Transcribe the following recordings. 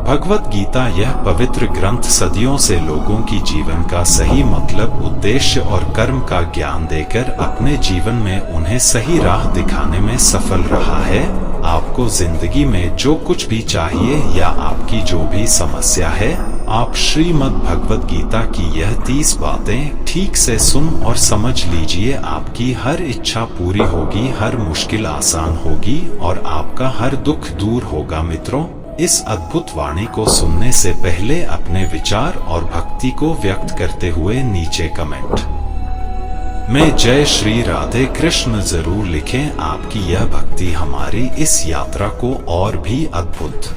भगवत गीता यह पवित्र ग्रंथ सदियों से लोगों की जीवन का सही मतलब, उद्देश्य और कर्म का ज्ञान देकर अपने जीवन में उन्हें सही राह दिखाने में सफल रहा है। आपको जिंदगी में जो कुछ भी चाहिए या आपकी जो भी समस्या है, आप श्रीमद् भगवत गीता की यह 30 बातें ठीक से सुन और समझ लीजिए। आपकी हर इच्छा पूरी होगी, हर मुश्किल आसान होगी और आपका हर दुख दूर होगा। मित्रों, इस अद्भुत वाणी को सुनने से पहले अपने विचार और भक्ति को व्यक्त करते हुए नीचे कमेंट में जय श्री राधे कृष्ण जरूर लिखें। आपकी यह भक्ति हमारी इस यात्रा को और भी अद्भुत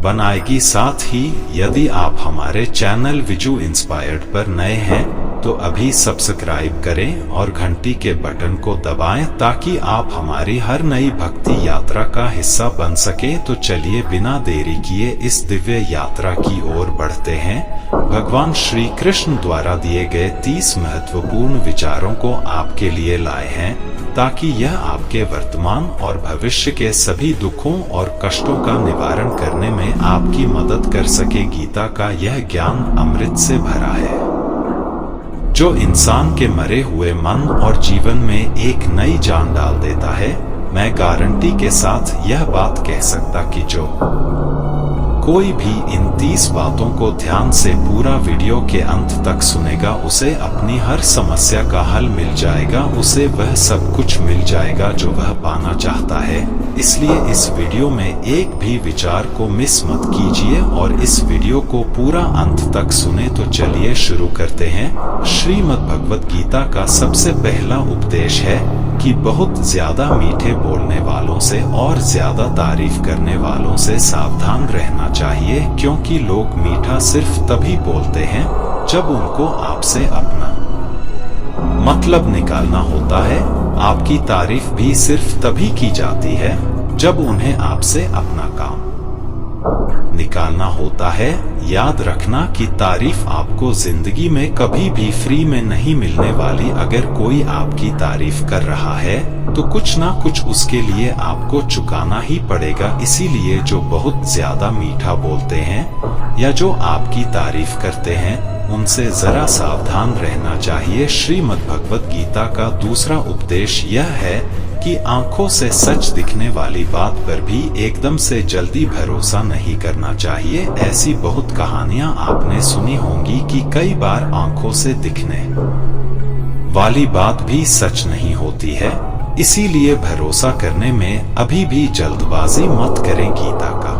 बनाएगी। साथ ही यदि आप हमारे चैनल विजू इंस्पायर्ड पर नए हैं तो अभी सब्सक्राइब करें और घंटी के बटन को दबाएं ताकि आप हमारी हर नई भक्ति यात्रा का हिस्सा बन सके। तो चलिए बिना देरी किए इस दिव्य यात्रा की ओर बढ़ते हैं। भगवान श्री कृष्ण द्वारा दिए गए 30 महत्वपूर्ण विचारों को आपके लिए लाए हैं ताकि यह आपके वर्तमान और भविष्य के सभी दुखों और कष्टों का निवारण करने में आपकी मदद कर सके। गीता का यह ज्ञान अमृत से भरा है जो इंसान के मरे हुए मन और जीवन में एक नई जान डाल देता है। मैं गारंटी के साथ यह बात कह सकता कि जो कोई भी इन 30 बातों को ध्यान से पूरा वीडियो के अंत तक सुनेगा, उसे अपनी हर समस्या का हल मिल जाएगा, उसे वह सब कुछ मिल जाएगा जो वह पाना चाहता है। इसलिए इस वीडियो में एक भी विचार को मिस मत कीजिए और इस वीडियो को पूरा अंत तक सुने। तो चलिए शुरू करते हैं। श्रीमद् भगवत गीता का सबसे पहला उपदेश है कि बहुत ज्यादा मीठे बोलने वालों से और ज्यादा तारीफ करने वालों से सावधान रहना चाहिए, क्योंकि लोग मीठा सिर्फ तभी बोलते हैं जब उनको आपसे अपना मतलब निकालना होता है। आपकी तारीफ भी सिर्फ तभी की जाती है जब उन्हें आपसे अपना काम निकालना होता है। याद रखना कि तारीफ आपको जिंदगी में कभी भी फ्री में नहीं मिलने वाली। अगर कोई आपकी तारीफ कर रहा है तो कुछ ना कुछ उसके लिए आपको चुकाना ही पड़ेगा। इसीलिए जो बहुत ज्यादा मीठा बोलते हैं या जो आपकी तारीफ करते हैं, उनसे जरा सावधान रहना चाहिए। श्रीमद् भगवत गीता का दूसरा उपदेश यह है कि आंखों से सच दिखने वाली बात पर भी एकदम से जल्दी भरोसा नहीं करना चाहिए। ऐसी बहुत कहानियां आपने सुनी होंगी कि कई बार आंखों से दिखने वाली बात भी सच नहीं होती है। इसीलिए भरोसा करने में अभी भी जल्दबाजी मत करें। गीता का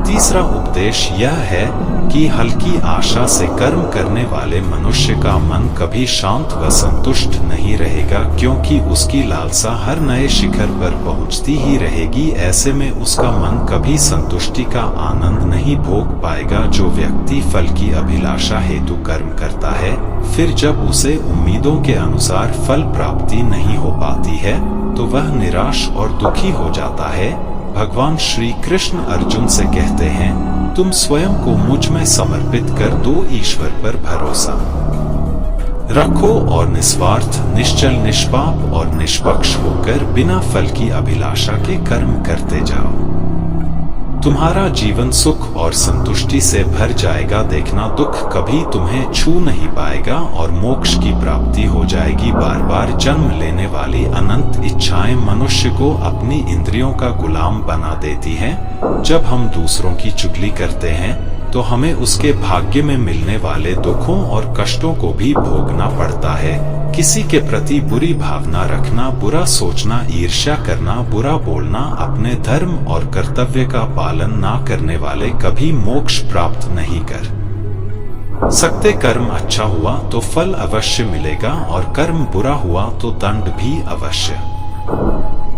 तीसरा उपदेश यह है कि हल्की आशा से कर्म करने वाले मनुष्य का मन कभी शांत व संतुष्ट नहीं रहेगा, क्योंकि उसकी लालसा हर नए शिखर पर पहुंचती ही रहेगी। ऐसे में उसका मन कभी संतुष्टि का आनंद नहीं भोग पाएगा। जो व्यक्ति फल की अभिलाषा हेतु कर्म करता है, फिर जब उसे उम्मीदों के अनुसार फल प्राप्ति नहीं हो पाती है तो वह निराश और दुखी हो जाता है। भगवान श्री कृष्ण अर्जुन से कहते हैं, तुम स्वयं को मुझ में समर्पित कर दो, ईश्वर पर भरोसा रखो और निस्वार्थ, निश्चल, निष्पाप और निष्पक्ष होकर बिना फल की अभिलाषा के कर्म करते जाओ। तुम्हारा जीवन सुख और संतुष्टि से भर जाएगा। देखना, दुख कभी तुम्हें छू नहीं पाएगा और मोक्ष की प्राप्ति हो जाएगी। बार बार जन्म लेने वाली अनंत इच्छाएं मनुष्य को अपनी इंद्रियों का गुलाम बना देती हैं। जब हम दूसरों की चुगली करते हैं तो हमें उसके भाग्य में मिलने वाले दुखों और कष्टों को भी भोगना पड़ता है। किसी के प्रति बुरी भावना रखना, बुरा सोचना, ईर्ष्या करना, बुरा बोलना, अपने धर्म और कर्तव्य का पालन ना करने वाले कभी मोक्ष प्राप्त नहीं कर सकते। कर्म अच्छा हुआ तो फल अवश्य मिलेगा और कर्म बुरा हुआ तो दंड भी अवश्य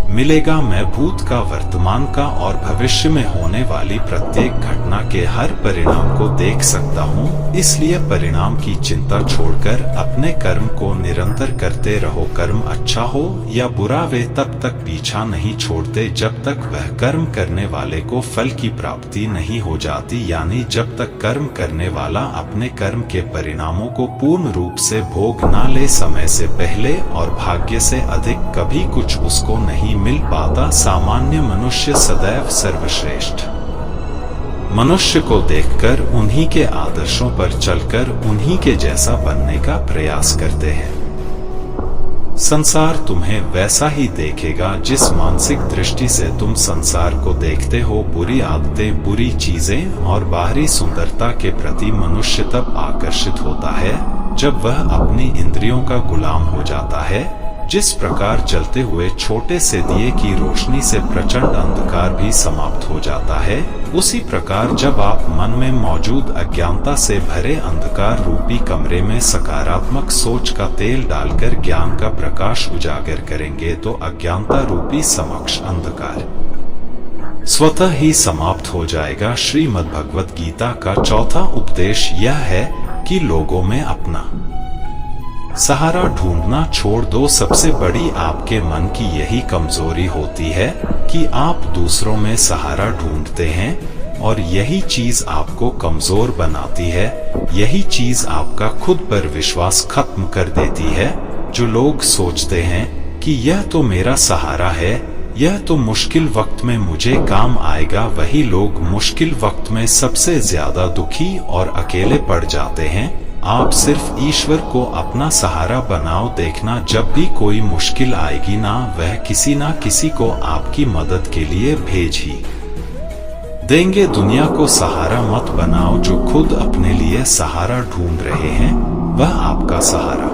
मिलेगा। मैं भूत का, वर्तमान का और भविष्य में होने वाली प्रत्येक घटना के हर परिणाम को देख सकता हूँ। इसलिए परिणाम की चिंता छोड़कर अपने कर्म को निरंतर करते रहो। कर्म अच्छा हो या बुरा, वे तब तक पीछा नहीं छोड़ते जब तक वह कर्म करने वाले को फल की प्राप्ति नहीं हो जाती। यानी जब तक कर्म करने वाला अपने कर्म के परिणामों को पूर्ण रूप से भोग ना ले, समय से पहले और भाग्य से अधिक कभी कुछ उसको नहीं मिल पाता। सामान्य मनुष्य सदैव सर्वश्रेष्ठ मनुष्य को देखकर उन्हीं के आदर्शों पर चलकर उन्हीं के जैसा बनने का प्रयास करते हैं। संसार तुम्हें वैसा ही देखेगा जिस मानसिक दृष्टि से तुम संसार को देखते हो। बुरी आदतें, बुरी चीजें और बाहरी सुंदरता के प्रति मनुष्य तब आकर्षित होता है जब वह अपनी इंद्रियों का गुलाम हो जाता है। जिस प्रकार जलते हुए छोटे से दिए की रोशनी से प्रचंड अंधकार भी समाप्त हो जाता है, उसी प्रकार जब आप मन में मौजूद अज्ञानता से भरे अंधकार रूपी कमरे में सकारात्मक सोच का तेल डालकर ज्ञान का प्रकाश उजागर करेंगे तो अज्ञानता रूपी समक्ष अंधकार स्वतः ही समाप्त हो जाएगा। श्रीमद् भगवत गीता का चौथा उपदेश यह है कि लोगों में अपना सहारा ढूंढना छोड़ दो। सबसे बड़ी आपके मन की यही कमजोरी होती है कि आप दूसरों में सहारा ढूंढते हैं और यही चीज आपको कमजोर बनाती है। यही चीज आपका खुद पर विश्वास खत्म कर देती है। जो लोग सोचते हैं कि यह तो मेरा सहारा है, यह तो मुश्किल वक्त में मुझे काम आएगा, वही लोग मुश्किल वक्त में सबसे ज्यादा दुखी और अकेले पड़ जाते हैं। आप सिर्फ ईश्वर को अपना सहारा बनाओ। देखना जब भी कोई मुश्किल आएगी ना, वह किसी ना किसी को आपकी मदद के लिए भेज ही देंगे। दुनिया को सहारा मत बनाओ। जो खुद अपने लिए सहारा ढूंढ रहे हैं वह आपका सहारा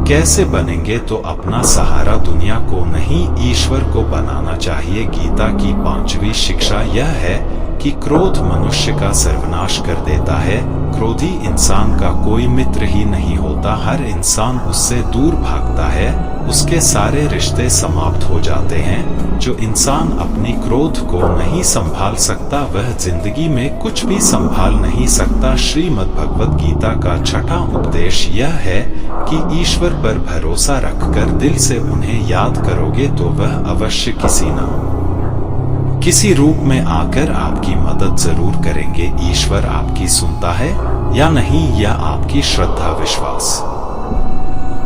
कैसे बनेंगे? तो अपना सहारा दुनिया को नहीं, ईश्वर को बनाना चाहिए। गीता की 5वीं शिक्षा यह है कि क्रोध मनुष्य का सर्वनाश कर देता है। क्रोधी इंसान का कोई मित्र ही नहीं होता। हर इंसान उससे दूर भागता है, उसके सारे रिश्ते समाप्त हो जाते हैं। जो इंसान अपनी क्रोध को नहीं संभाल सकता वह जिंदगी में कुछ भी संभाल नहीं सकता। श्रीमद् भगवत गीता का छठा उपदेश यह है कि ईश्वर पर भरोसा रखकर दिल से उन्हें याद करोगे तो वह अवश्य किसी रूप में आकर आपकी मदद जरूर करेंगे। ईश्वर आपकी सुनता है या नहीं यह आपकी श्रद्धा, विश्वास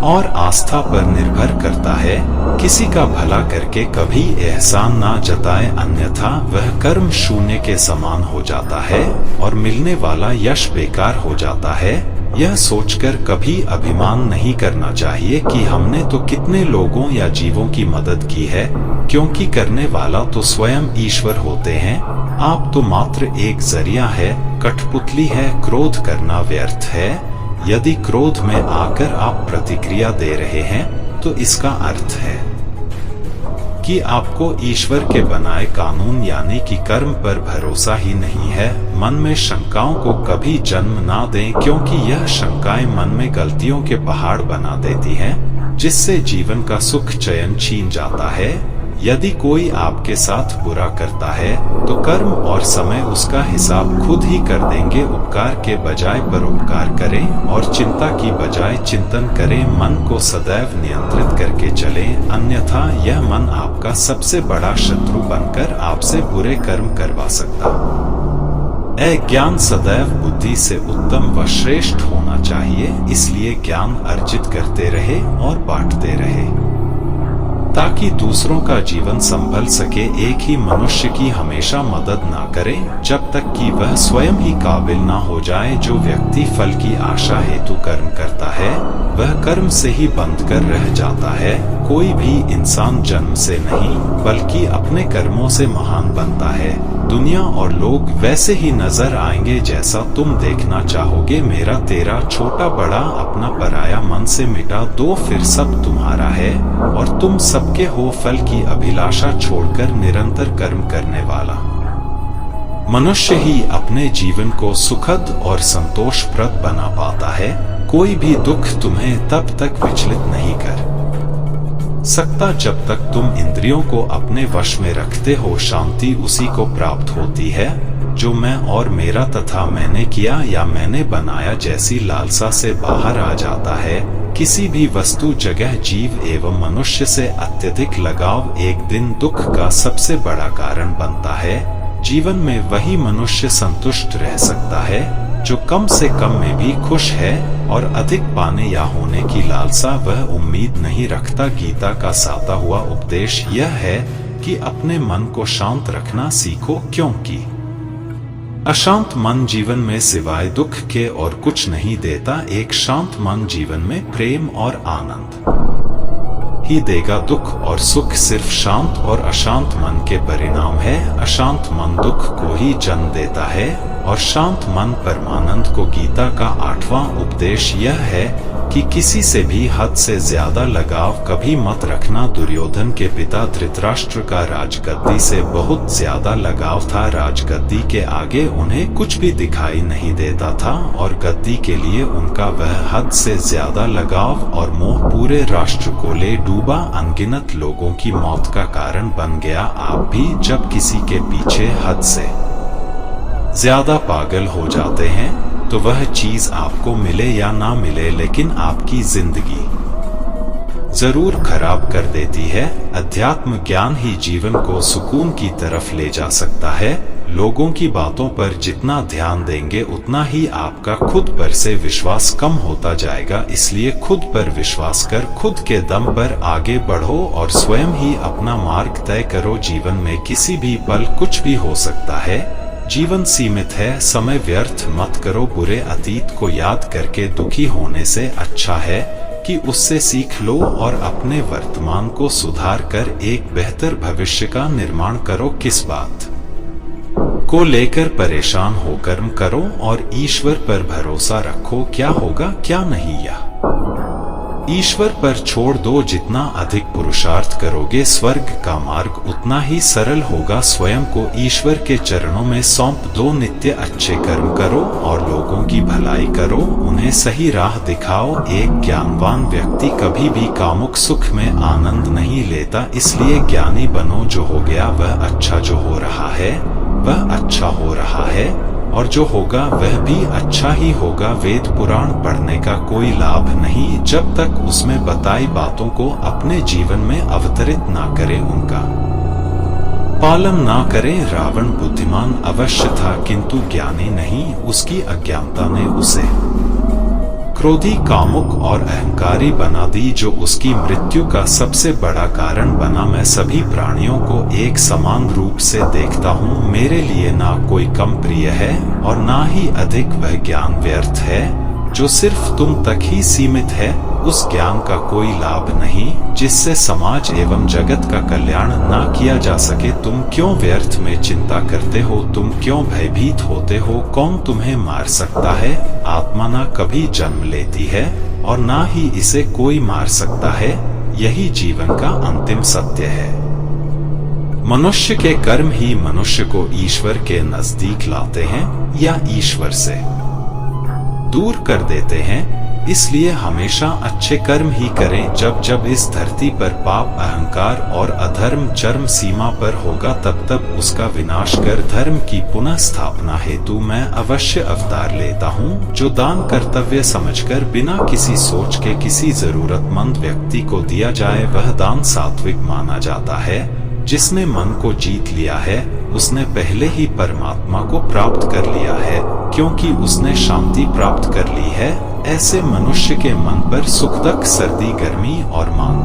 और आस्था पर निर्भर करता है। किसी का भला करके कभी एहसान ना जताए, अन्यथा वह कर्म शून्य के समान हो जाता है और मिलने वाला यश बेकार हो जाता है। यह सोचकर कभी अभिमान नहीं करना चाहिए कि हमने तो कितने लोगों या जीवों की मदद की है, क्योंकि करने वाला तो स्वयं ईश्वर होते हैं। आप तो मात्र एक जरिया है, कठपुतली है। क्रोध करना व्यर्थ है। यदि क्रोध में आकर आप प्रतिक्रिया दे रहे हैं तो इसका अर्थ है कि आपको ईश्वर के बनाए कानून यानी कि कर्म पर भरोसा ही नहीं है। मन में शंकाओं को कभी जन्म ना दें, क्योंकि यह शंकाएं मन में गलतियों के पहाड़ बना देती हैं, जिससे जीवन का सुख चैन छीन जाता है। यदि कोई आपके साथ बुरा करता है तो कर्म और समय उसका हिसाब खुद ही कर देंगे। उपकार के बजाय परोपकार करें और चिंता की बजाय चिंतन करें। मन को सदैव नियंत्रित करके चलें, अन्यथा यह मन आपका सबसे बड़ा शत्रु बनकर आपसे बुरे कर्म करवा सकता है। ज्ञान सदैव बुद्धि से उत्तम व श्रेष्ठ होना चाहिए, इसलिए ज्ञान अर्जित करते रहे और बांटते रहे ताकि दूसरों का जीवन संभल सके। एक ही मनुष्य की हमेशा मदद ना करें जब तक कि वह स्वयं ही काबिल ना हो जाए। जो व्यक्ति फल की आशा हेतु कर्म करता है वह कर्म से ही बंध कर रह जाता है। कोई भी इंसान जन्म से नहीं बल्कि अपने कर्मों से महान बनता है। दुनिया और लोग वैसे ही नजर आएंगे जैसा तुम देखना चाहोगे। मेरा तेरा, छोटा बड़ा, अपना पराया मन से मिटा दो, फिर सब तुम्हारा है और तुम सबके हो। फल की अभिलाषा छोड़कर निरंतर कर्म करने वाला मनुष्य ही अपने जीवन को सुखद और संतोषप्रद बना पाता है। कोई भी दुख तुम्हें तब तक विचलित नहीं कर सकता जब तक तुम इंद्रियों को अपने वश में रखते हो। शांति उसी को प्राप्त होती है जो मैं और मेरा तथा मैंने किया या मैंने बनाया जैसी लालसा से बाहर आ जाता है। किसी भी वस्तु, जगह, जीव एवं मनुष्य से अत्यधिक लगाव एक दिन दुख का सबसे बड़ा कारण बनता है। जीवन में वही मनुष्य संतुष्ट रह सकता है जो कम से कम में भी खुश है और अधिक पाने या होने की लालसा वह उम्मीद नहीं रखता। गीता का 7वां हुआ उपदेश यह है कि अपने मन को शांत रखना सीखो, क्योंकि अशांत मन जीवन में सिवाय दुख के और कुछ नहीं देता। एक शांत मन जीवन में प्रेम और आनंद ही देगा। दुख और सुख सिर्फ शांत और अशांत मन के परिणाम है। अशांत मन दुख को ही जन्म देता है और शांत मन परमानंद को। गीता का 8वां उपदेश यह है कि किसी से भी हद से ज्यादा लगाव कभी मत रखना। दुर्योधन के पिता धृतराष्ट्र का राजगद्दी से बहुत ज्यादा लगाव था। राजगद्दी के आगे उन्हें कुछ भी दिखाई नहीं देता था और गद्दी के लिए उनका वह हद से ज्यादा लगाव और मोह पूरे राष्ट्र को ले डूबा। अनगिनत लोगों की मौत का कारण बन गया। आप भी जब किसी के पीछे हद से ज्यादा पागल हो जाते हैं तो वह चीज आपको मिले या ना मिले लेकिन आपकी जिंदगी जरूर खराब कर देती है। अध्यात्म ज्ञान ही जीवन को सुकून की तरफ ले जा सकता है। लोगों की बातों पर जितना ध्यान देंगे उतना ही आपका खुद पर से विश्वास कम होता जाएगा। इसलिए खुद पर विश्वास कर खुद के दम पर आगे बढ़ो और स्वयं ही अपना मार्ग तय करो। जीवन में किसी भी पल कुछ भी हो सकता है। जीवन सीमित है, समय व्यर्थ मत करो। बुरे अतीत को याद करके दुखी होने से अच्छा है कि उससे सीख लो और अपने वर्तमान को सुधार कर एक बेहतर भविष्य का निर्माण करो। किस बात को लेकर परेशान हो कर्म करो और ईश्वर पर भरोसा रखो। क्या होगा क्या नहीं यह ईश्वर पर छोड़ दो। जितना अधिक पुरुषार्थ करोगे स्वर्ग का मार्ग उतना ही सरल होगा। स्वयं को ईश्वर के चरणों में सौंप दो। नित्य अच्छे कर्म करो और लोगों की भलाई करो, उन्हें सही राह दिखाओ। एक ज्ञानवान व्यक्ति कभी भी कामुक सुख में आनंद नहीं लेता। इसलिए ज्ञानी बनो। जो हो गया वह अच्छा, जो हो रहा है वह अच्छा हो रहा है और जो होगा वह भी अच्छा ही होगा। वेद पुराण पढ़ने का कोई लाभ नहीं जब तक उसमें बताई बातों को अपने जीवन में अवतरित ना करें, उनका पालन ना करें। रावण बुद्धिमान अवश्य था किंतु ज्ञानी नहीं। उसकी अज्ञानता ने उसे क्रोधी, कामुक और अहंकारी बना दी, जो उसकी मृत्यु का सबसे बड़ा कारण बना। मैं सभी प्राणियों को एक समान रूप से देखता हूँ। मेरे लिए ना कोई कम प्रिय है और ना ही अधिक। वह ज्ञान व्यर्थ है जो सिर्फ तुम तक ही सीमित है। उस ज्ञान का कोई लाभ नहीं जिससे समाज एवं जगत का कल्याण ना किया जा सके। तुम क्यों व्यर्थ में चिंता करते हो? तुम क्यों भयभीत होते हो? कौन तुम्हें मार सकता है? आत्मा ना कभी जन्म लेती है और ना ही इसे कोई मार सकता है। यही जीवन का अंतिम सत्य है। मनुष्य के कर्म ही मनुष्य को ईश्वर के नजदीक लाते हैं या ईश्वर से दूर कर देते हैं। इसलिए हमेशा अच्छे कर्म ही करें। जब जब इस धरती पर पाप, अहंकार और अधर्म चरम सीमा पर होगा तब तब उसका विनाश कर धर्म की पुनः स्थापना हेतु मैं अवश्य अवतार लेता हूँ। जो दान कर्तव्य समझकर बिना किसी सोच के किसी जरूरतमंद व्यक्ति को दिया जाए वह दान सात्विक माना जाता है। जिसने मन को जीत लिया है उसने पहले ही परमात्मा को प्राप्त कर लिया है, क्योंकि उसने शांति प्राप्त कर ली है। ऐसे मनुष्य के मन पर सुख दुख, सर्दी गर्मी और मान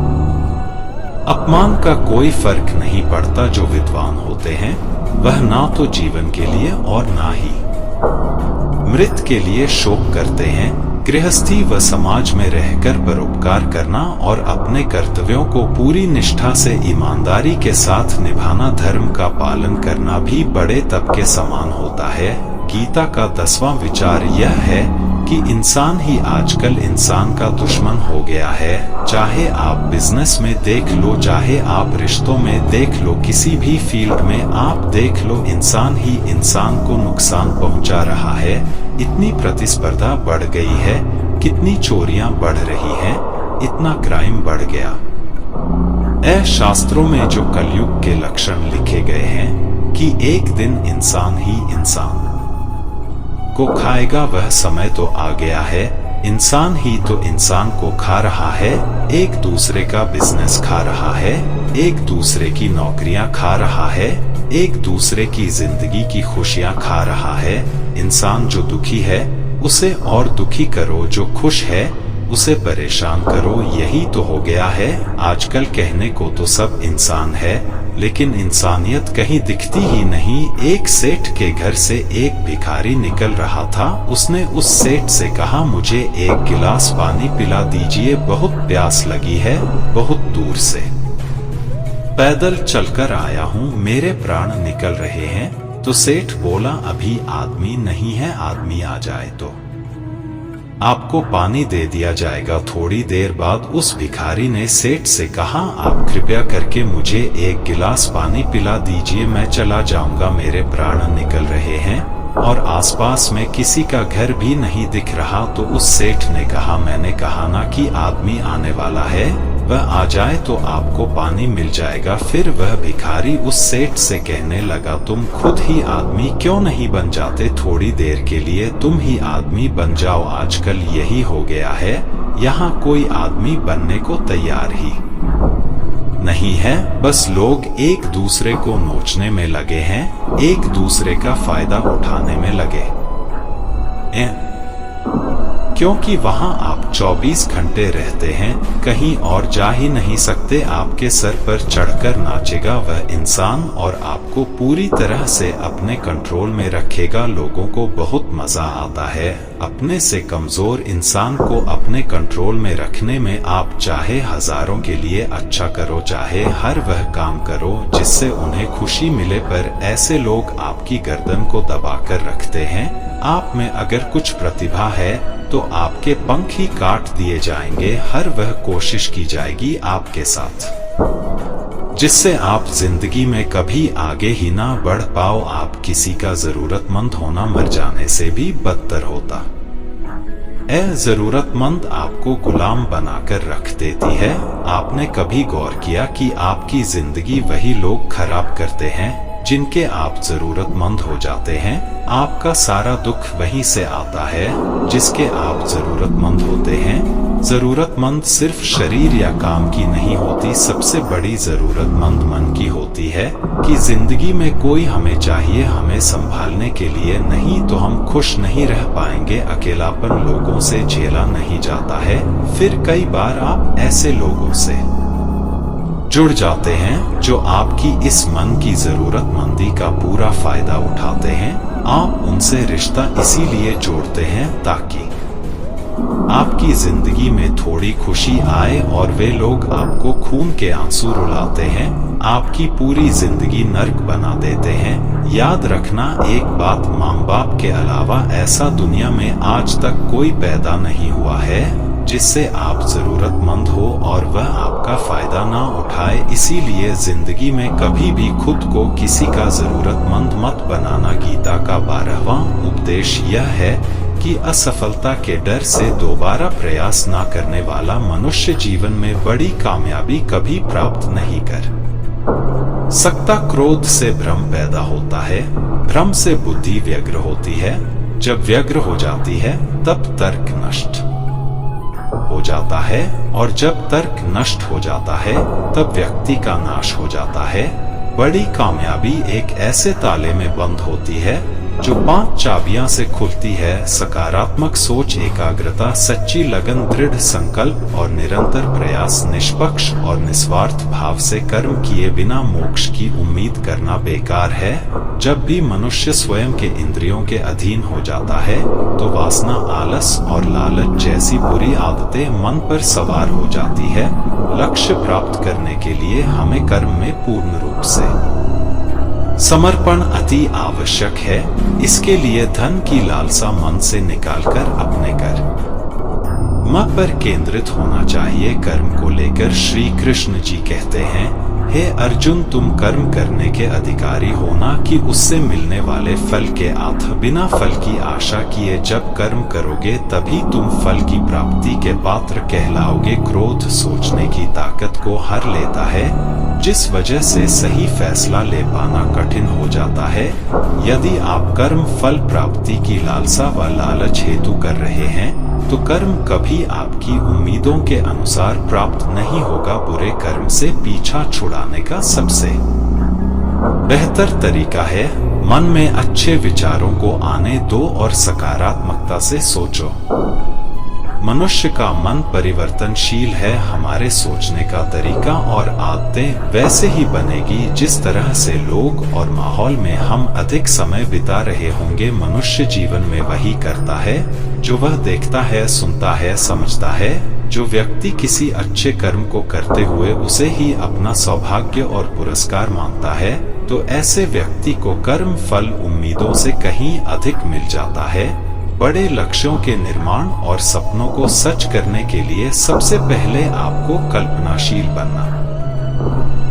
अपमान का कोई फर्क नहीं पड़ता। जो विद्वान होते हैं वह ना तो जीवन के लिए और ना ही मृत के लिए शोक करते हैं। गृहस्थी व समाज में रहकर परोपकार करना और अपने कर्तव्यों को पूरी निष्ठा से ईमानदारी के साथ निभाना, धर्म का पालन करना भी बड़े तप के समान होता है। गीता का 10वां विचार यह है कि इंसान ही आजकल इंसान का दुश्मन हो गया है। चाहे आप बिजनेस में देख लो, चाहे आप रिश्तों में देख लो, किसी भी फील्ड में आप देख लो, इंसान ही इंसान को नुकसान पहुंचा रहा है। इतनी प्रतिस्पर्धा बढ़ गई है, कितनी चोरियां बढ़ रही हैं, इतना क्राइम बढ़ गया। शास्त्रों में जो कलयुग के लक्षण लिखे गए हैं कि एक दिन इंसान ही इंसान को खाएगा, वह समय तो आ गया है। इंसान ही तो इंसान को खा रहा है, एक दूसरे का बिजनेस खा रहा है, एक दूसरे की नौकरियां खा रहा है, एक दूसरे की जिंदगी की खुशियां खा रहा है। इंसान जो दुखी है उसे और दुखी करो, जो खुश है उसे परेशान करो। यही तो हो गया है आजकल। कहने को तो सब इंसान है लेकिन इंसानियत कहीं दिखती ही नहीं। एक सेठ के घर से एक भिखारी निकल रहा था। उसने उस सेठ से कहा, मुझे एक गिलास पानी पिला दीजिए, बहुत प्यास लगी है, बहुत दूर से पैदल चलकर आया हूँ, मेरे प्राण निकल रहे हैं। तो सेठ बोला, अभी आदमी नहीं है, आदमी आ जाए तो आपको पानी दे दिया जाएगा। थोड़ी देर बाद उस भिखारी ने सेठ से कहा, आप कृपया करके मुझे एक गिलास पानी पिला दीजिए, मैं चला जाऊंगा, मेरे प्राण निकल रहे हैं और आसपास में किसी का घर भी नहीं दिख रहा। तो उस सेठ ने कहा, मैंने कहा ना कि आदमी आने वाला है, वह आ जाए तो आपको पानी मिल जाएगा। फिर वह भिखारी उस सेठ से कहने लगा, तुम खुद ही आदमी क्यों नहीं बन जाते, थोड़ी देर के लिए तुम ही आदमी बन जाओ। आजकल यही हो गया है, यहाँ कोई आदमी बनने को तैयार ही नहीं है, बस लोग एक दूसरे को नोचने में लगे हैं, एक दूसरे का फायदा उठाने में लगे क्योंकि वहां आप 24 घंटे रहते हैं, कहीं और जा ही नहीं सकते। आपके सर पर चढ़कर नाचेगा वह इंसान और आपको पूरी तरह से अपने कंट्रोल में रखेगा। लोगों को बहुत मजा आता है अपने से कमजोर इंसान को अपने कंट्रोल में रखने में। आप चाहे हजारों के लिए अच्छा करो, चाहे हर वह काम करो जिससे उन्हें खुशी मिले, पर ऐसे लोग आपकी गर्दन को दबाकर रखते हैं। आप में अगर कुछ प्रतिभा है तो आपके पंख ही काट दिए जाएंगे। हर वह कोशिश की जाएगी आपके साथ जिससे आप जिंदगी में कभी आगे ही ना बढ़ पाओ। आप किसी का जरूरतमंद होना मर जाने से भी बदतर होता है। जरूरतमंद आपको गुलाम बनाकर रख देती है। आपने कभी गौर किया कि आपकी जिंदगी वही लोग खराब करते हैं जिनके आप जरूरतमंद हो जाते हैं। आपका सारा दुख वहीं से आता है जिसके आप जरूरतमंद होते हैं। जरूरतमंद सिर्फ शरीर या काम की नहीं होती, सबसे बड़ी जरूरतमंद मन की होती है कि जिंदगी में कोई हमें चाहिए, हमें संभालने के लिए, नहीं तो हम खुश नहीं रह पाएंगे। अकेलापन लोगों से झेला नहीं जाता है। फिर कई बार आप ऐसे लोगों से जुड़ जाते हैं जो आपकी इस मन की जरूरतमंदी का पूरा फायदा उठाते हैं। आप उनसे रिश्ता इसीलिए जोड़ते हैं ताकि आपकी जिंदगी में थोड़ी खुशी आए, और वे लोग आपको खून के आंसू रुलाते हैं, आपकी पूरी जिंदगी नर्क बना देते हैं। याद रखना एक बात, माँ बाप के अलावा ऐसा दुनिया में आज तक कोई पैदा नहीं हुआ है जिससे आप जरूरतमंद हो और वह आपका फायदा ना उठाए। इसीलिए जिंदगी में कभी भी खुद को किसी का जरूरतमंद मत बनाना। गीता का 12वां उपदेश यह है कि असफलता के डर से दोबारा प्रयास ना करने वाला मनुष्य जीवन में बड़ी कामयाबी कभी प्राप्त नहीं कर सकता। क्रोध से भ्रम पैदा होता है, भ्रम से बुद्धि व्यग्र होती है, जब व्यग्र हो जाती है तब तर्क नष्ट हो जाता है, और जब तर्क नष्ट हो जाता है तब व्यक्ति का नाश हो जाता है। बड़ी कामयाबी एक ऐसे ताले में बंद होती है जो 5 चाबियां से खुलती है। सकारात्मक सोच, एकाग्रता, सच्ची लगन, दृढ़ संकल्प और निरंतर प्रयास, निष्पक्ष और निस्वार्थ भाव से कर्म किए बिना मोक्ष की उम्मीद करना बेकार है। जब भी मनुष्य स्वयं के इंद्रियों के अधीन हो जाता है तो वासना, आलस और लालच जैसी बुरी आदतें मन पर सवार हो जाती है। लक्ष्य प्राप्त करने के लिए हमें कर्म में पूर्ण रूप से समर्पण अति आवश्यक है। इसके लिए धन की लालसा मन से निकालकर अपने कर्म पर केंद्रित होना चाहिए। कर्म को लेकर श्री कृष्ण जी कहते हैं, हे अर्जुन, तुम कर्म करने के अधिकारी हो ना कि उससे मिलने वाले फल के बिना फल की आशा किए। जब कर्म करोगे तभी तुम फल की प्राप्ति के पात्र कहलाओगे। क्रोध सोचने की ताकत को हर लेता है, जिस वजह से सही फैसला ले पाना कठिन हो जाता है। यदि आप कर्म फल प्राप्ति की लालसा व लालच हेतु कर रहे हैं तो कर्म कभी आपकी उम्मीदों के अनुसार प्राप्त नहीं होगा। बुरे कर्म से पीछा छुड़ाने का सबसे बेहतर तरीका है मन में अच्छे विचारों को आने दो और सकारात्मकता से सोचो। मनुष्य का मन परिवर्तनशील है। हमारे सोचने का तरीका और आदतें वैसे ही बनेगी जिस तरह से लोग और माहौल में हम अधिक समय बिता रहे होंगे। मनुष्य जीवन में वही करता है जो वह देखता है, सुनता है, समझता है। जो व्यक्ति किसी अच्छे कर्म को करते हुए उसे ही अपना सौभाग्य और पुरस्कार मानता है, तो ऐसे व्यक्ति को कर्म फल उम्मीदों से कहीं अधिक मिल जाता है। बड़े लक्ष्यों के निर्माण और सपनों को सच करने के लिए सबसे पहले आपको कल्पनाशील बनना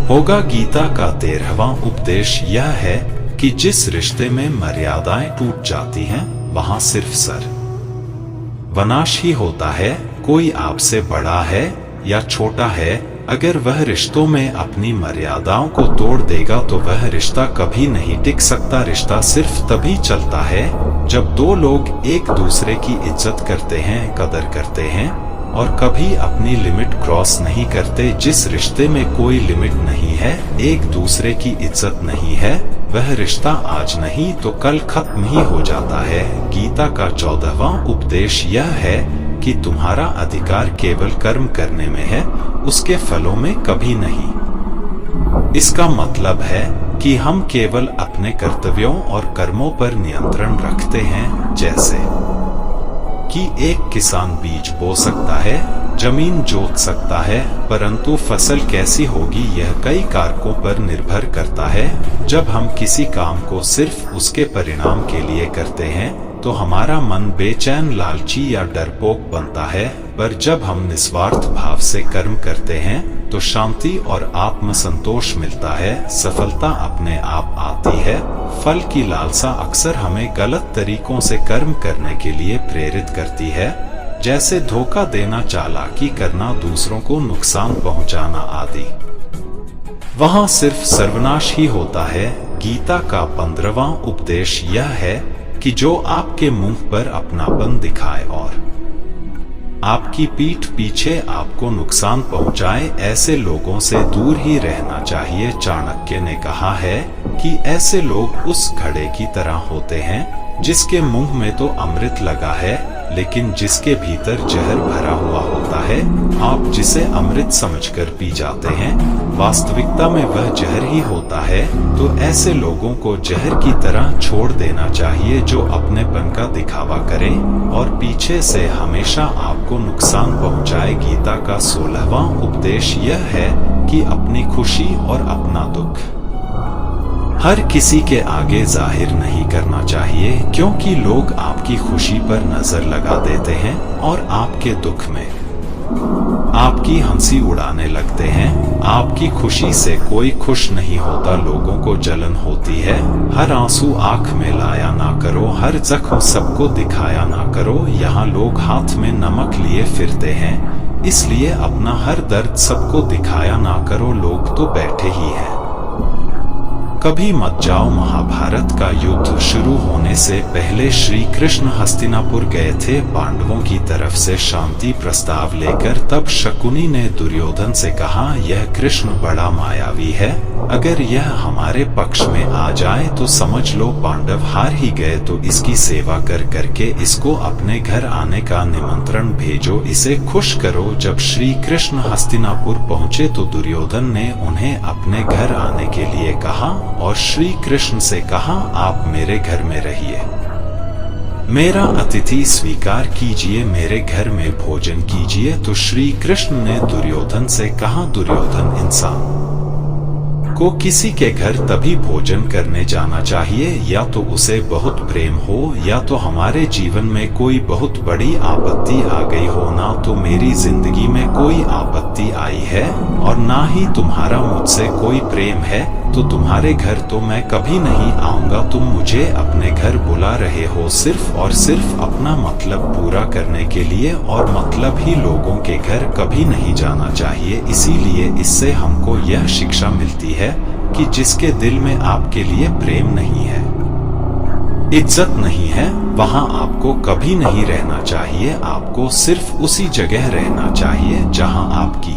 होगा। गीता का 13वां उपदेश यह है कि जिस रिश्ते में मर्यादाएं टूट जाती हैं, वहां सिर्फ सर्वनाश ही होता है। कोई आपसे बड़ा है या छोटा है, अगर वह रिश्तों में अपनी मर्यादाओं को तोड़ देगा तो वह रिश्ता कभी नहीं टिक सकता। रिश्ता सिर्फ तभी चलता है जब दो लोग एक दूसरे की इज्जत करते हैं, कदर करते हैं और कभी अपनी लिमिट क्रॉस नहीं करते। जिस रिश्ते में कोई लिमिट नहीं है, एक दूसरे की इज्जत नहीं है, वह रिश्ता आज नहीं तो कल खत्म ही हो जाता है। गीता का 14वां उपदेश यह है कि तुम्हारा अधिकार केवल कर्म करने में है, उसके फलों में कभी नहीं। इसका मतलब है कि हम केवल अपने कर्तव्यों और कर्मों पर नियंत्रण रखते हैं। जैसे कि एक किसान बीज बो सकता है, जमीन जोत सकता है, परंतु फसल कैसी होगी यह कई कारकों पर निर्भर करता है। जब हम किसी काम को सिर्फ उसके परिणाम के लिए करते हैं तो हमारा मन बेचैन, लालची या डरपोक बनता है, पर जब हम निस्वार्थ भाव से कर्म करते हैं तो शांति और आत्मसंतोष मिलता है। सफलता अपने आप आती है। फल की लालसा अक्सर हमें गलत तरीकों से कर्म करने के लिए प्रेरित करती है, जैसे धोखा देना, चालाकी करना, दूसरों को नुकसान पहुंचाना आदि। वहां सिर्फ सर्वनाश ही होता है। गीता का 15वां उपदेश यह है कि जो आपके मुंह पर अपनापन दिखाए और आपकी पीठ पीछे आपको नुकसान पहुंचाए, ऐसे लोगों से दूर ही रहना चाहिए। चाणक्य ने कहा है कि ऐसे लोग उस घड़े की तरह होते हैं जिसके मुंह में तो अमृत लगा है, लेकिन जिसके भीतर जहर भरा हुआ होता है। आप जिसे अमृत समझकर पी जाते हैं, वास्तविकता में वह जहर ही होता है। तो ऐसे लोगों को जहर की तरह छोड़ देना चाहिए जो अपनेपन का दिखावा करें और पीछे से हमेशा आपको नुकसान पहुंचाए। गीता का 16वां उपदेश यह है कि अपनी खुशी और अपना दुख हर किसी के आगे जाहिर नहीं करना चाहिए, क्योंकि लोग आपकी खुशी पर नजर लगा देते हैं और आपके दुख में आपकी हंसी उड़ाने लगते हैं। आपकी खुशी से कोई खुश नहीं होता, लोगों को जलन होती है। हर आंसू आंख में लाया ना करो, हर जख्म सबको दिखाया ना करो। यहाँ लोग हाथ में नमक लिए फिरते हैं, इसलिए अपना हर दर्द सबको दिखाया ना करो, लोग तो बैठे ही हैं। कभी मत जाओ। महाभारत का युद्ध शुरू होने से पहले श्री कृष्ण हस्तिनापुर गए थे पांडवों की तरफ से शांति प्रस्ताव लेकर। तब शकुनी ने दुर्योधन से कहा, यह कृष्ण बड़ा मायावी है, अगर यह हमारे पक्ष में आ जाए तो समझ लो पांडव हार ही गए। तो इसकी सेवा कर करके इसको अपने घर आने का निमंत्रण भेजो, इसे खुश करो। जब श्री कृष्ण हस्तिनापुर पहुँचे तो दुर्योधन ने उन्हें अपने घर आने के लिए कहा और श्री कृष्ण से कहा, आप मेरे घर में रहिए, मेरा अतिथि स्वीकार कीजिए, मेरे घर में भोजन कीजिए। तो श्री कृष्ण ने दुर्योधन से कहा, दुर्योधन इंसान को किसी के घर तभी भोजन करने जाना चाहिए या तो उसे बहुत प्रेम हो या तो हमारे जीवन में कोई बहुत बड़ी आपत्ति आ गई हो। ना तो मेरी जिंदगी में कोई आपत्ति आई है और ना ही तुम्हारा मुझसे कोई प्रेम है, तो तुम्हारे घर तो मैं कभी नहीं आऊंगा। तुम मुझे अपने घर बुला रहे हो सिर्फ और सिर्फ अपना मतलब पूरा करने के लिए, और मतलब ही लोगों के घर कभी नहीं जाना चाहिए। इसीलिए इससे हमको यह शिक्षा मिलती है कि जिसके दिल में आपके लिए प्रेम नहीं है, इज्जत नहीं है, वहां आपको कभी नहीं रहना चाहिए। आपको सिर्फ उसी जगह रहना चाहिए जहां आपकी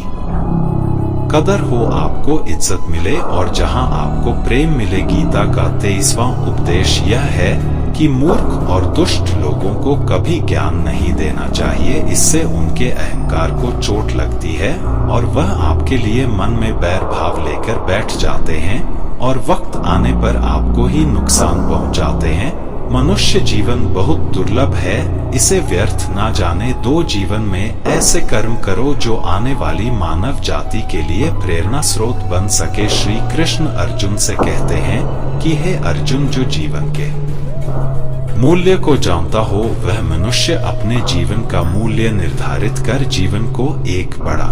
कदर हो आपको इज्जत मिले और जहां आपको प्रेम मिले। गीता का 23वां उपदेश यह है कि मूर्ख और दुष्ट लोगों को कभी ज्ञान नहीं देना चाहिए, इससे उनके अहंकार को चोट लगती है और वह आपके लिए मन में बैर भाव लेकर बैठ जाते हैं और वक्त आने पर आपको ही नुकसान पहुंचाते हैं। मनुष्य जीवन बहुत दुर्लभ है, इसे व्यर्थ ना जाने दो। जीवन में ऐसे कर्म करो जो आने वाली मानव जाति के लिए प्रेरणा स्रोत बन सके। श्री कृष्ण अर्जुन से कहते हैं कि हे अर्जुन, जो जीवन के मूल्य को जानता हो वह मनुष्य अपने जीवन का मूल्य निर्धारित कर जीवन को एक बड़ा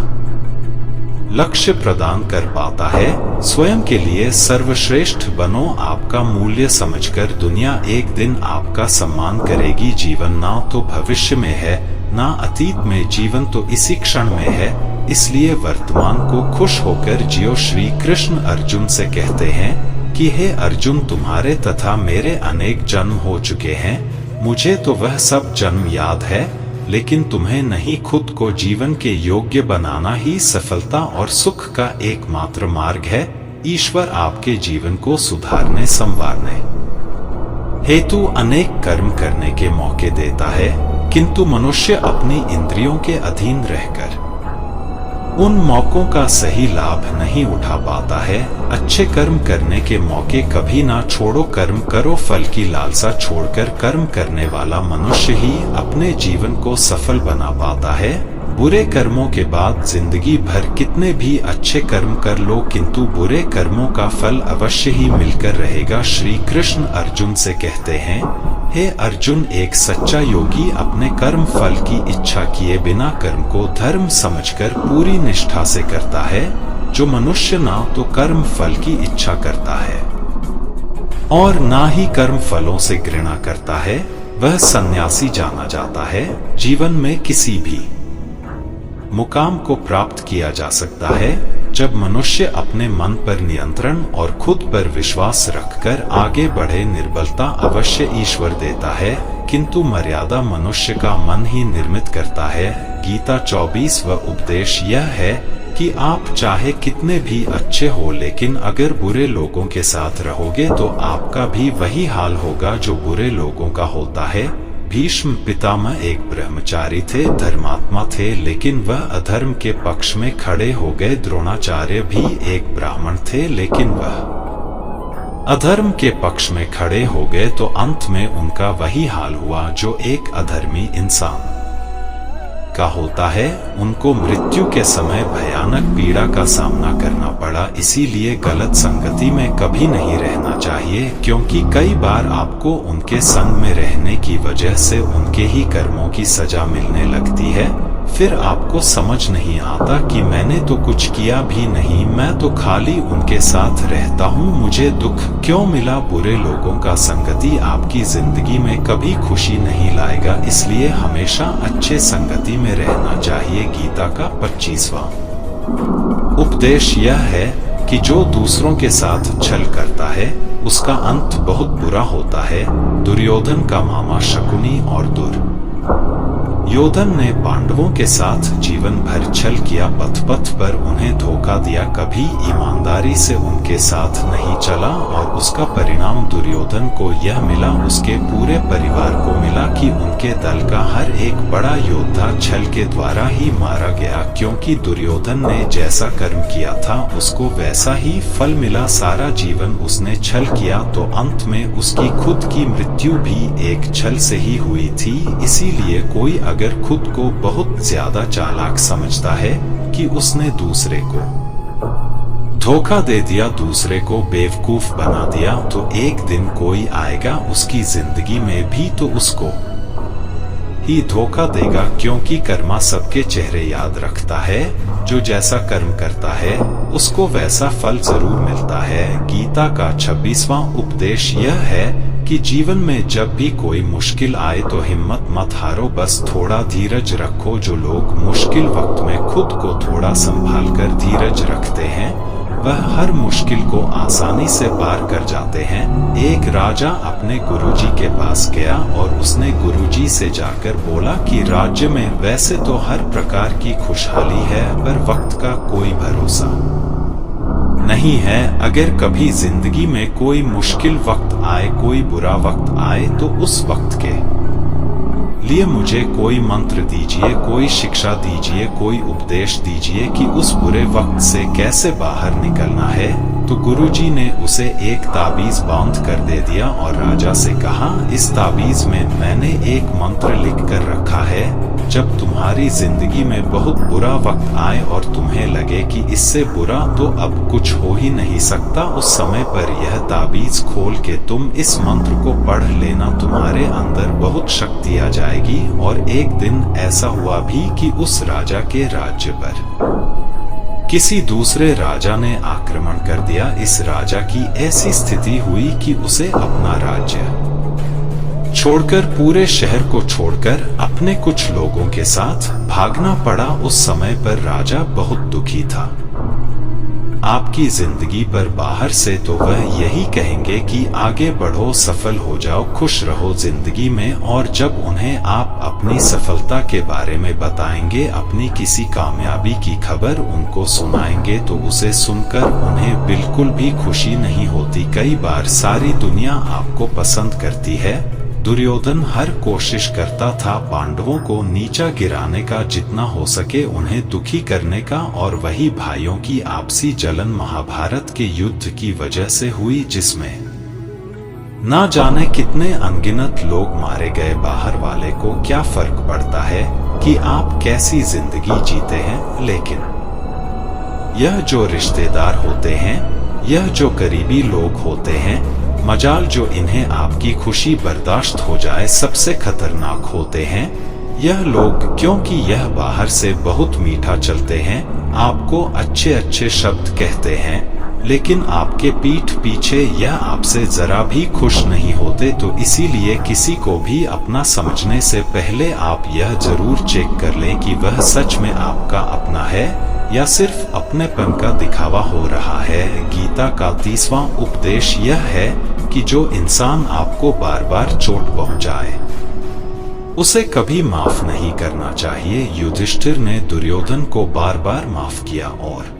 लक्ष्य प्रदान कर पाता है। स्वयं के लिए सर्वश्रेष्ठ बनो, आपका मूल्य समझकर दुनिया एक दिन आपका सम्मान करेगी। जीवन ना तो भविष्य में है ना अतीत में, जीवन तो इसी क्षण में है, इसलिए वर्तमान को खुश होकर जियो। श्री कृष्ण अर्जुन से कहते हैं कि हे अर्जुन, तुम्हारे तथा मेरे अनेक जन्म हो चुके हैं, मुझे तो वह सब जन्म याद है, लेकिन तुम्हें नहीं। खुद को जीवन के योग्य बनाना ही सफलता और सुख का एकमात्र मार्ग है। ईश्वर आपके जीवन को सुधारने संवारने हेतु अनेक कर्म करने के मौके देता है, किंतु मनुष्य अपनी इंद्रियों के अधीन रहकर उन मौकों का सही लाभ नहीं उठा पाता है। अच्छे कर्म करने के मौके कभी ना छोड़ो, कर्म करो, फल की लालसा छोड़कर कर्म करने वाला मनुष्य ही अपने जीवन को सफल बना पाता है। बुरे कर्मों के बाद जिंदगी भर कितने भी अच्छे कर्म कर लो, किंतु बुरे कर्मों का फल अवश्य ही मिलकर रहेगा। श्री कृष्ण अर्जुन से कहते हैं, हे अर्जुन, एक सच्चा योगी अपने कर्म फल की इच्छा किए बिना कर्म को धर्म समझकर पूरी निष्ठा से करता है। जो मनुष्य ना तो कर्म फल की इच्छा करता है और ना ही कर्म फलों से घृणा करता है, वह सन्यासी जाना जाता है। जीवन में किसी भी मुकाम को प्राप्त किया जा सकता है जब मनुष्य अपने मन पर नियंत्रण और खुद पर विश्वास रखकर आगे बढ़े। निर्बलता अवश्य ईश्वर देता है, किंतु मर्यादा मनुष्य का मन ही निर्मित करता है। गीता 24वां उपदेश यह है कि आप चाहे कितने भी अच्छे हो, लेकिन अगर बुरे लोगों के साथ रहोगे तो आपका भी वही हाल होगा जो बुरे लोगों का होता है। भीष्म पितामह एक ब्रह्मचारी थे, धर्मात्मा थे, लेकिन वह अधर्म के पक्ष में खड़े हो गए। द्रोणाचार्य भी एक ब्राह्मण थे, लेकिन वह अधर्म के पक्ष में खड़े हो गए, तो अंत में उनका वही हाल हुआ जो एक अधर्मी इंसान का होता है। उनको मृत्यु के समय भयानक पीड़ा का सामना करना पड़ा। इसीलिए गलत संगति में कभी नहीं रहना चाहिए, क्योंकि कई बार आपको उनके संग में रहने की वजह से उनके ही कर्मों की सजा मिलने लगती है। फिर आपको समझ नहीं आता कि मैंने तो कुछ किया भी नहीं, मैं तो खाली उनके साथ रहता हूँ, मुझे दुख क्यों मिला। बुरे लोगों का संगति आपकी जिंदगी में कभी खुशी नहीं लाएगा, इसलिए हमेशा अच्छे संगति में रहना चाहिए। गीता का 25वां उपदेश यह है कि जो दूसरों के साथ छल करता है उसका अंत बहुत बुरा होता है। दुर्योधन का मामा शकुनी और दुर्योधन ने पांडवों के साथ जीवन भर छल किया, पथ पथ पर उन्हें धोखा दिया, कभी ईमानदारी से उनके साथ नहीं चला और उसका परिणाम दुर्योधन को यह मिला, उसके पूरे परिवार को मिला कि उनके दल का हर एक बड़ा योद्धा छल के द्वारा ही मारा गया। क्योंकि दुर्योधन ने जैसा कर्म किया था उसको वैसा ही फल मिला। सारा जीवन उसने छल किया तो अंत में उसकी खुद की मृत्यु भी एक छल से ही हुई थी। इसीलिए कोई अगर खुद को बहुत ज्यादा चालाक समझता है कि उसने दूसरे को धोखा दे दिया, दूसरे को बेवकूफ बना दिया, तो एक दिन कोई आएगा उसकी जिंदगी में भी तो उसको ही धोखा देगा। क्योंकि कर्मा सबके चेहरे याद रखता है, जो जैसा कर्म करता है उसको वैसा फल जरूर मिलता है। गीता का 26वां उपदेश यह है कि जीवन में जब भी कोई मुश्किल आए तो हिम्मत मत हारो, बस थोड़ा धीरज रखो। जो लोग मुश्किल वक्त में खुद को थोड़ा संभाल कर धीरज रखते हैं वह हर मुश्किल को आसानी से पार कर जाते हैं। एक राजा अपने गुरुजी के पास गया और उसने गुरुजी से जाकर बोला कि राज्य में वैसे तो हर प्रकार की खुशहाली है, पर वक्त का कोई भरोसा नहीं है। अगर कभी जिंदगी में कोई मुश्किल वक्त आए, कोई बुरा वक्त आए, तो उस वक्त के लिए मुझे कोई मंत्र दीजिए, कोई शिक्षा दीजिए, कोई उपदेश दीजिए कि उस बुरे वक्त से कैसे बाहर निकलना है। तो गुरुजी ने उसे एक ताबीज बांध कर दे दिया और राजा से कहा, इस ताबीज में मैंने एक मंत्र लिख कर रखा है। जब तुम्हारी जिंदगी में बहुत बुरा वक्त आए और तुम्हें लगे कि इससे बुरा तो अब कुछ हो ही नहीं सकता, उस समय पर यह ताबीज खोल के तुम इस मंत्र को पढ़ लेना, तुम्हारे अंदर बहुत शक्ति आ जाएगी। और एक दिन ऐसा हुआ भी कि उस राजा के राज्य पर किसी दूसरे राजा ने आक्रमण कर दिया। इस राजा की ऐसी स्थिति हुई कि उसे अपना राज्य छोड़कर, पूरे शहर को छोड़कर अपने कुछ लोगों के साथ भागना पड़ा। उस समय पर राजा बहुत दुखी था। आपकी जिंदगी पर बाहर से तो वह यही कहेंगे कि आगे बढ़ो, सफल हो जाओ, खुश रहो जिंदगी में। और जब उन्हें आप अपनी सफलता के बारे में बताएंगे, अपनी किसी कामयाबी की खबर उनको सुनाएंगे, तो उसे सुनकर उन्हें बिल्कुल भी खुशी नहीं होती। कई बार सारी दुनिया आपको पसंद करती है। दुर्योधन हर कोशिश करता था पांडवों को नीचा गिराने का, जितना हो सके उन्हें दुखी करने का, और वही भाइयों की आपसी जलन महाभारत के युद्ध की वजह से हुई, जिसमें ना जाने कितने अनगिनत लोग मारे गए। बाहर वाले को क्या फर्क पड़ता है कि आप कैसी जिंदगी जीते हैं, लेकिन यह जो रिश्तेदार होते हैं, यह जो करीबी लोग होते हैं, मजाल जो इन्हें आपकी खुशी बर्दाश्त हो जाए, सबसे खतरनाक होते हैं यह लोग, क्योंकि यह बाहर से बहुत मीठा चलते हैं, आपको अच्छे अच्छे शब्द कहते हैं, लेकिन आपके पीठ पीछे यह आपसे जरा भी खुश नहीं होते। तो इसीलिए किसी को भी अपना समझने से पहले आप यह जरूर चेक कर लें कि वह सच में आपका अपना है या सिर्फ अपनेपन का दिखावा हो रहा है। गीता का 30वां उपदेश यह है कि जो इंसान आपको बार बार चोट पहुंचाए, उसे कभी माफ नहीं करना चाहिए। युधिष्ठिर ने दुर्योधन को बार बार माफ किया और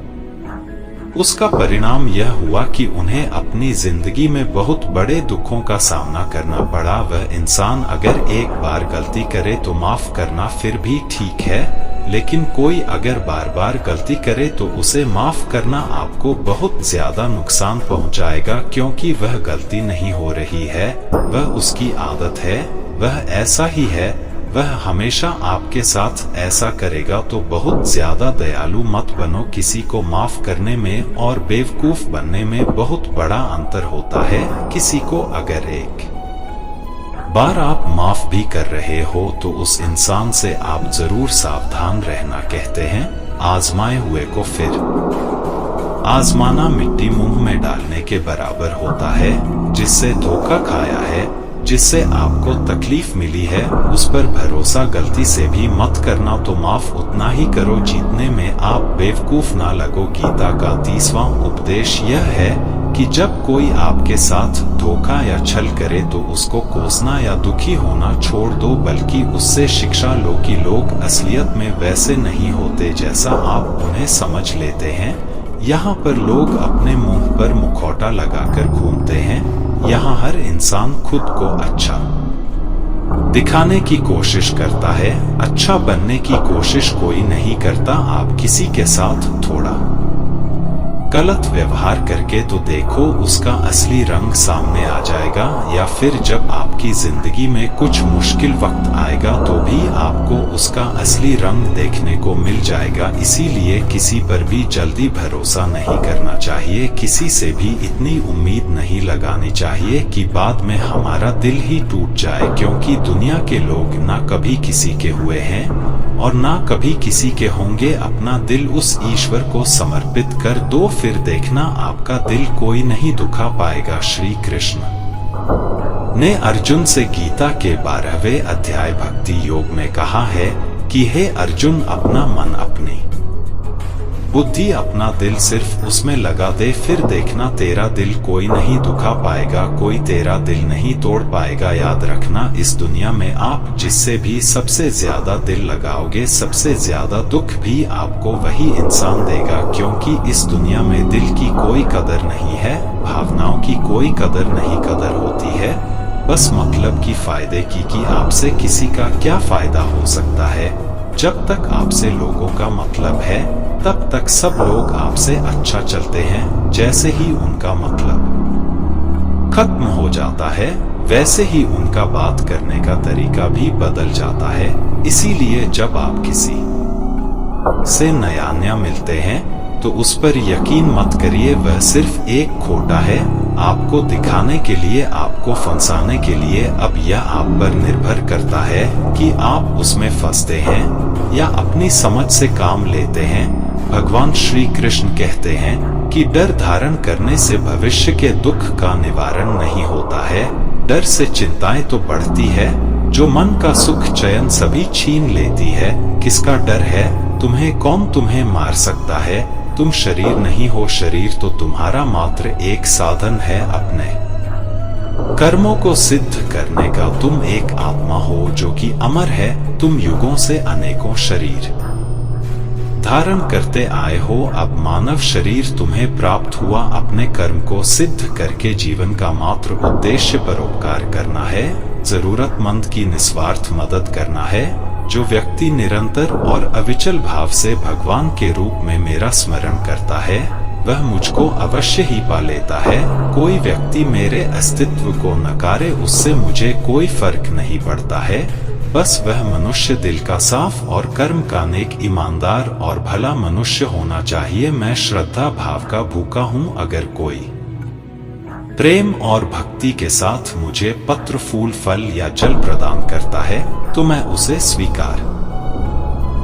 उसका परिणाम यह हुआ कि उन्हें अपनी जिंदगी में बहुत बड़े दुखों का सामना करना पड़ा। वह इंसान अगर एक बार गलती करे तो माफ करना फिर भी ठीक है, लेकिन कोई अगर बार बार गलती करे तो उसे माफ करना आपको बहुत ज्यादा नुकसान पहुंचाएगा, क्योंकि वह गलती नहीं हो रही है, वह उसकी आदत है, वह ऐसा ही है, वह हमेशा आपके साथ ऐसा करेगा। तो बहुत ज्यादा दयालु मत बनो। किसी को माफ करने में और बेवकूफ बनने में बहुत बड़ा अंतर होता है। किसी को अगर एक बार आप माफ भी कर रहे हो तो उस इंसान से आप जरूर सावधान रहना। कहते हैं आजमाए हुए को फिर आजमाना मिट्टी मुंह में डालने के बराबर होता है। जिससे धोखा खाया है, जिससे आपको तकलीफ मिली है, उस पर भरोसा गलती से भी मत करना। तो माफ उतना ही करो जितने में आप बेवकूफ ना लगो। गीता का 30वां उपदेश यह है कि जब कोई आपके साथ धोखा या छल करे तो उसको कोसना या दुखी होना छोड़ दो, बल्कि उससे शिक्षा लो कि लोग असलियत में वैसे नहीं होते जैसा आप उन्हें समझ लेते हैं। यहाँ पर लोग अपने मुंह पर मुखौटा लगाकर घूमते हैं। यहाँ हर इंसान खुद को अच्छा दिखाने की कोशिश करता है, अच्छा बनने की कोशिश कोई नहीं करता। आप किसी के साथ थोड़ा गलत व्यवहार करके तो देखो, उसका असली रंग सामने आ जाएगा। या फिर जब आपकी जिंदगी में कुछ मुश्किल वक्त आएगा तो भी आपको उसका असली रंग देखने को मिल जाएगा। इसीलिए किसी पर भी जल्दी भरोसा नहीं करना चाहिए, किसी से भी इतनी उम्मीद नहीं लगानी चाहिए कि बाद में हमारा दिल ही टूट जाए, क्योंकि दुनिया के लोग ना कभी किसी के हुए हैं और ना कभी किसी के होंगे। अपना दिल उस ईश्वर को समर्पित कर दो, फिर देखना आपका दिल कोई नहीं दुखा पाएगा। श्री कृष्ण ने अर्जुन से गीता के 12वें अध्याय भक्ति योग में कहा है कि हे अर्जुन, अपना मन अपनी बुद्धि अपना दिल सिर्फ उसमें लगा दे, फिर देखना तेरा दिल कोई नहीं दुखा पाएगा, कोई तेरा दिल नहीं तोड़ पाएगा। याद रखना, इस दुनिया में आप जिससे भी सबसे ज्यादा दिल लगाओगे, सबसे ज्यादा दुख भी आपको वही इंसान देगा, क्योंकि इस दुनिया में दिल की कोई कदर नहीं है, भावनाओं की कोई कदर नहीं। कदर होती है बस मतलब की फायदे की, कि आपसे किसी का क्या फायदा हो सकता है। जब तक आपसे लोगों का मतलब है तब तक सब लोग आपसे अच्छा चलते हैं। जैसे ही उनका मतलब खत्म हो जाता है वैसे ही उनका बात करने का तरीका भी बदल जाता है। इसीलिए जब आप किसी से नया मिलते हैं तो उस पर यकीन मत करिए, वह सिर्फ एक खोटा है, आपको दिखाने के लिए, आपको फंसाने के लिए। अब यह आप पर निर्भर करता है कि आप उसमें फंसते हैं या अपनी समझ से काम लेते हैं। भगवान श्री कृष्ण कहते हैं कि डर धारण करने से भविष्य के दुख का निवारण नहीं होता है, डर से चिंताएं तो बढ़ती है, जो मन का सुख चैन सभी छीन लेती है। किसका डर है तुम्हें? कौन तुम्हें मार सकता है? तुम शरीर नहीं हो, शरीर तो तुम्हारा मात्र एक साधन है अपने कर्मों को सिद्ध करने का। तुम एक आत्मा हो जो कि अमर है, तुम युगों से अनेकों शरीर धारण करते आए हो। अब मानव शरीर तुम्हें प्राप्त हुआ अपने कर्म को सिद्ध करके। जीवन का मात्र उद्देश्य परोपकार करना है, जरूरतमंद की निस्वार्थ मदद करना है। जो व्यक्ति निरंतर और अविचल भाव से भगवान के रूप में मेरा स्मरण करता है वह मुझको अवश्य ही पा लेता है। कोई व्यक्ति मेरे अस्तित्व को नकारे, उससे मुझे कोई फर्क नहीं पड़ता है। बस वह मनुष्य दिल का साफ और कर्म का नेक, ईमानदार और भला मनुष्य होना चाहिए। मैं श्रद्धा भाव का भूखा हूँ। अगर कोई प्रेम और भक्ति के साथ मुझे पत्र, फूल, फल या जल प्रदान करता है तो मैं उसे स्वीकार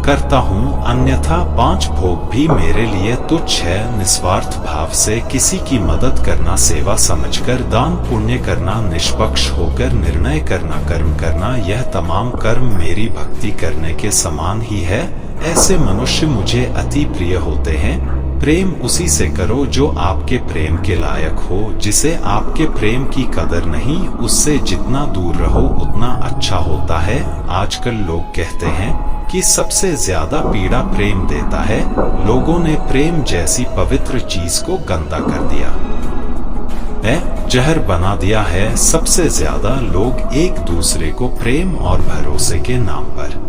करता हूँ, अन्यथा 5 भोग भी मेरे लिए तुच्छ है। निस्वार्थ भाव से किसी की मदद करना, सेवा समझकर दान पुण्य करना, निष्पक्ष होकर निर्णय करना, कर्म करना, यह तमाम कर्म मेरी भक्ति करने के समान ही है। ऐसे मनुष्य मुझे अति प्रिय होते हैं। प्रेम उसी से करो जो आपके प्रेम के लायक हो। जिसे आपके प्रेम की कदर नहीं, उससे जितना दूर रहो उतना अच्छा होता है। आजकल लोग कहते हैं कि सबसे ज्यादा पीड़ा प्रेम देता है। लोगों ने प्रेम जैसी पवित्र चीज को गंदा कर दिया है, जहर बना दिया है। सबसे ज्यादा लोग एक दूसरे को प्रेम और भरोसे के नाम पर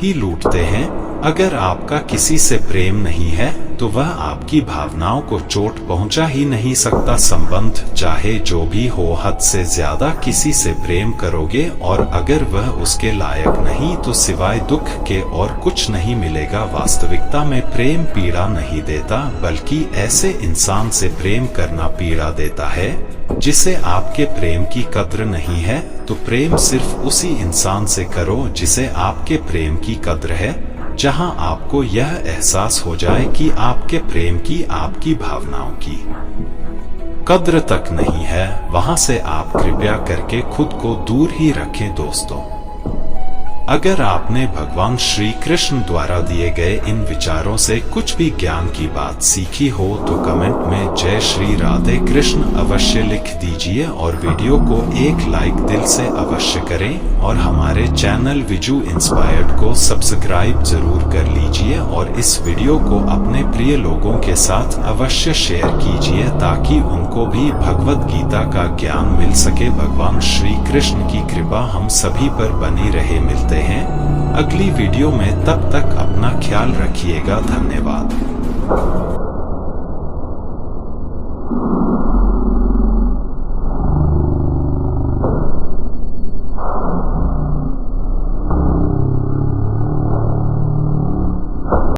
ही लूटते हैं। अगर आपका किसी से प्रेम नहीं है तो वह आपकी भावनाओं को चोट पहुंचा ही नहीं सकता। संबंध चाहे जो भी हो, हद से ज्यादा किसी से प्रेम करोगे और अगर वह उसके लायक नहीं तो सिवाय दुख के और कुछ नहीं मिलेगा। वास्तविकता में प्रेम पीड़ा नहीं देता, बल्कि ऐसे इंसान से प्रेम करना पीड़ा देता है जिसे आपके प्रेम की कद्र नहीं है। तो प्रेम सिर्फ उसी इंसान से करो जिसे आपके प्रेम की कद्र है। जहां आपको यह एहसास हो जाए कि आपके प्रेम की, आपकी भावनाओं की कद्र तक नहीं है, वहां से आप कृपया करके खुद को दूर ही रखें। दोस्तों, अगर आपने भगवान श्री कृष्ण द्वारा दिए गए इन विचारों से कुछ भी ज्ञान की बात सीखी हो तो कमेंट में जय श्री राधे कृष्ण अवश्य लिख दीजिए और वीडियो को एक लाइक दिल से अवश्य करें और हमारे चैनल विजू इंस्पायर्ड को सब्सक्राइब जरूर कर लीजिए और इस वीडियो को अपने प्रिय लोगों के साथ अवश्य शेयर कीजिए ताकि उनको भी भगवत गीता का ज्ञान मिल सके। भगवान श्री कृष्ण की कृपा हम सभी पर बनी रहे। मिलते हैं अगली वीडियो में, तब तक अपना ख्याल रखिएगा। धन्यवाद।